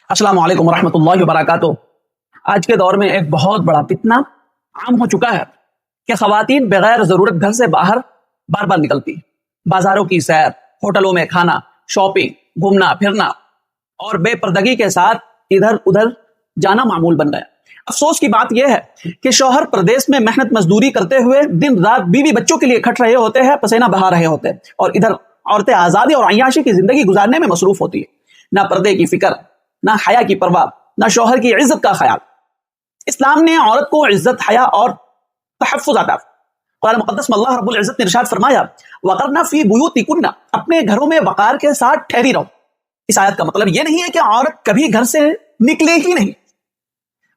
अस्सलाम वालेकुम वरहमतुल्लाहि वबरकातुहू। आज के दौर में एक बहुत बड़ा फितना आम हो चुका है कि खवातीन बगैर जरूरत घर से बाहर बार बार निकलती हैं। बाजारों की सैर, होटलों में खाना, शॉपिंग, घूमना फिरना और बेपर्दगी के साथ इधर उधर जाना मामूल बन गया। अफसोस की बात यह है कि शौहर प्रदेश में मेहनत मजदूरी करते हुए दिन रात बीवी बच्चों के लिए खट रहे होते हैं, पसीना बहा रहे होते हैं, और इधर औरतें आजादी और अय्याशी की जिंदगी गुजारने में मसरूफ होती है। ना पर्दे की फिक्र, ना हया की परवाह, ना शौहर की इज्जत का ख्याल। इस्लाम ने औरत को इज्जत, हया और तहफ्फुज़ अता फरमाया। कुरान मुक़द्दस में अल्लाह रब्बुल इज्जत ने इरशाद फरमाया, वक़रना फ़ी बुयूतिकुन्ना, अपने घरों में वक़ार के साथ ठहरी रहो। इस आयत का मतलब यह नहीं है कि औरत कभी घर से निकले ही नहीं,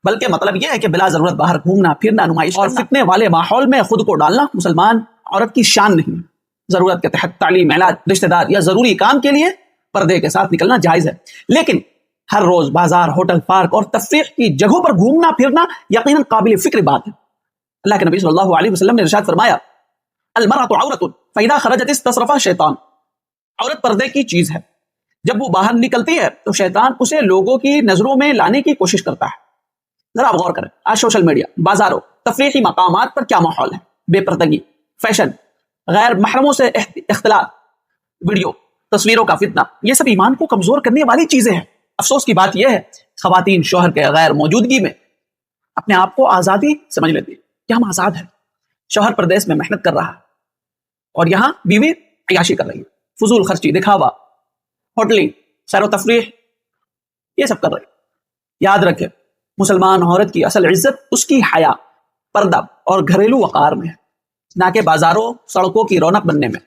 बल्कि मतलब यह है कि बिला जरूरत बाहर घूमना फिरना, नुमाइश और फितने वाले माहौल में खुद को डालना मुसलमान औरत की शान नहीं है। जरूरत के तहत तालीम, इलाज, रिश्तेदार या जरूरी काम के लिए पर्दे के साथ निकलना जायज है, लेकिन हर रोज बाजार, होटल, पार्क और तफरीह की जगहों पर घूमना फिरना यकीनन काबिल फिक्र बात है। अल्लाह के नबी सल्लल्लाहु अलैहि वसल्लम ने इरशाद फरमाया, अल मरअतु औरतुन फइदा खरजत इस्तसरफा शैतान। औरत पर्दे की चीज है, जब वो बाहर निकलती है तो शैतान उसे लोगों की नजरों में लाने की कोशिश करता है। जरा आप गौर करें, आज सोशल मीडिया, बाजारों, तफरीही मकामात पर क्या माहौल है। बेपर्दगी, फैशन, गैर महरमों से इख्तिलात, वीडियो, तस्वीरों का फितना, ये सब ईमान को कमजोर करने वाली चीजें हैं। अफसोस की बात यह है, खवातीन शौहर के गैर मौजूदगी में अपने आप को आजादी समझ लेती है कि हम आजाद हैं। शौहर प्रदेश में मेहनत कर रहा है और यहाँ बीवी अय्याशी कर रही है, फजूल खर्ची, दिखावा, होटलिंग, सैर तफरीह, ये सब कर रही है। याद रखें, मुसलमान औरत की असल इज्जत उसकी हया, पर्दा और घरेलू वक़ार में है, ना कि बाजारों, सड़कों की रौनक बनने में।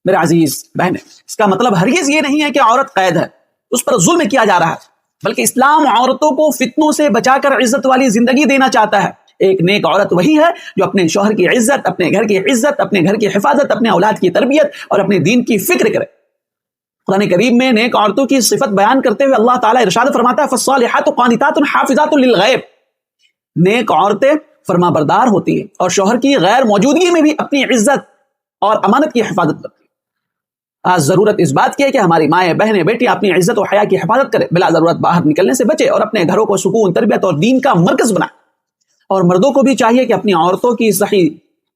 मेरे अजीज बहनें, इसका मतलब हरगिज ये नहीं है कि औरत कैद है, उस पर जुल्म किया जा रहा है, बल्कि इस्लाम औरतों को फितनों से बचाकर इज्जत वाली जिंदगी देना चाहता है। एक नेक औरत वही है जो अपने शौहर की इज्जत, अपने घर की इज्जत, अपने घर की हिफाजत, अपने औलाद की तरबियत और अपने दीन की फिक्र करे। कुरान करीम में नेक औरतों की सिफत बयान करते हुए अल्लाह ताला इरशाद फरमाता है, फस्सालिहातु क़ानितातुन हाफ़िज़ातुन लिल-ग़ैब। नेक औरतें फरमाबरदार होती है और शौहर की गैर मौजूदगी में भी अपनी इज्जत और अमानत की हिफाजत करती है। आज जरूरत इस बात की है कि हमारी माएँ, बहनें, बेटियां अपनी इज्जत और हया की हिफाजत करें, बिला जरूरत बाहर निकलने से बचे और अपने घरों को सुकून, तरबियत और दीन का मरकज बनाए। और मर्दों को भी चाहिए कि अपनी औरतों की सही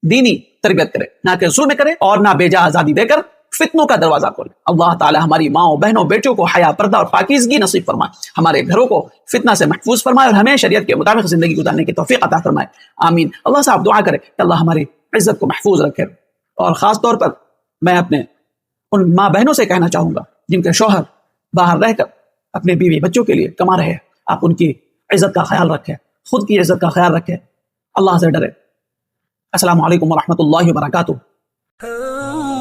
दीनी तरबियत करे, ना कि जुल्म करे और ना बेजा आजादी देकर फितनों का दरवाजा खोले। अल्लाह ताला हमारी माओ, बहनों, बेटियों को हया, पर्दा और पाकीज़गी नसीब फरमाए, हमारे घरों को फितना से महफूज फरमाए और हमें शरीयत के मुताबिक जिंदगी गुजारने की तौफीक अता फरमाए। आमीन। अल्लाह से आप दुआ करें कि अल्लाह हमारी इज्जत को महफूज रखे। और खास तौर पर मैं अपने उन माँ बहनों से कहना चाहूंगा जिनके शौहर बाहर रहकर अपने बीवी बच्चों के लिए कमा रहे हैं, आप उनकी इज्जत का ख्याल रखें, खुद की इज्जत का ख्याल रखें, अल्लाह से डरे। अस्सलाम वालेकुम वरहमतुल्लाहि वबरकातुहू।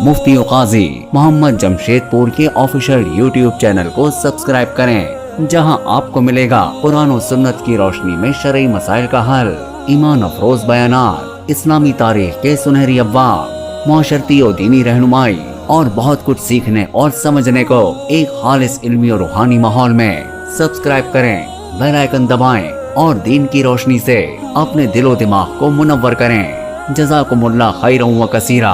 मुफ्ती काजी मोहम्मद जमशेदपुर के ऑफिशियल यूट्यूब चैनल को सब्सक्राइब करें, जहां आपको मिलेगा कुरान और सुन्नत की रोशनी में शरई मसाइल का हल, ईमान अफरोज बयानात, इस्लामी तारीख के सुनहरी अब्वाब, मुआशरती और दीनी रहनुमाई और बहुत कुछ सीखने और समझने को एक खालिस इल्मी और रूहानी माहौल में। सब्सक्राइब करें, बेल आइकन दबाएं और दीन की रोशनी से अपने दिलो दिमाग को मुनव्वर करें। जज़ाकुमुल्लाह खैरन व कसीरा।